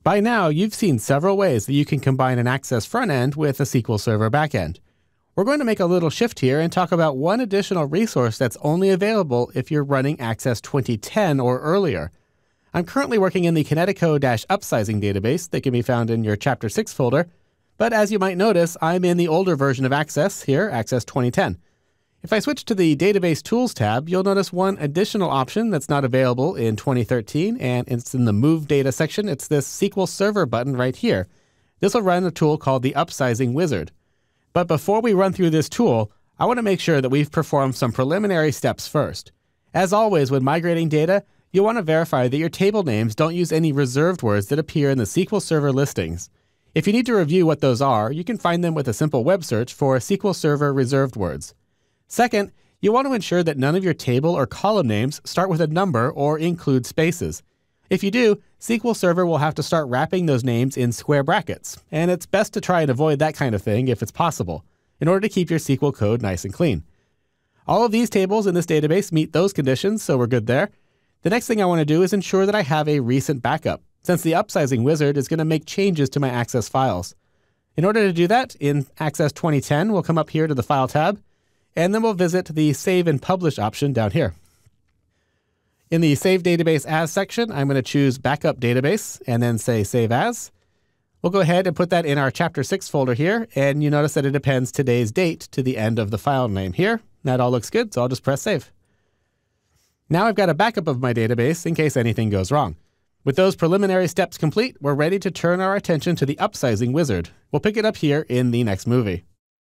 By now, you've seen several ways that you can combine an Access front end with a SQL Server backend. We're going to make a little shift here and talk about one additional resource that's only available if you're running Access 2010 or earlier. I'm currently working in the Kinetico-upsizing database that can be found in your Chapter 6 folder, but as you might notice, I'm in the older version of Access here, Access 2010. If I switch to the Database Tools tab, you'll notice one additional option that's not available in 2013, and it's in the Move Data section. It's this SQL Server button right here. This will run a tool called the Upsizing Wizard. But before we run through this tool, I want to make sure that we've performed some preliminary steps first. As always, when migrating data, you'll want to verify that your table names don't use any reserved words that appear in the SQL Server listings. If you need to review what those are, you can find them with a simple web search for SQL Server reserved words. Second, you want to ensure that none of your table or column names start with a number or include spaces. If you do, SQL Server will have to start wrapping those names in square brackets, and it's best to try and avoid that kind of thing if it's possible, in order to keep your SQL code nice and clean. All of these tables in this database meet those conditions, so we're good there. The next thing I want to do is ensure that I have a recent backup, since the Upsizing Wizard is going to make changes to my Access files. In order to do that, in Access 2010, we'll come up here to the File tab, and then we'll visit the Save and Publish option down here. In the Save Database As section, I'm going to choose Backup Database and then say Save As. We'll go ahead and put that in our Chapter 6 folder here, and you notice that it appends today's date to the end of the file name here. That all looks good, so I'll just press Save. Now I've got a backup of my database in case anything goes wrong. With those preliminary steps complete, we're ready to turn our attention to the Upsizing Wizard. We'll pick it up here in the next movie.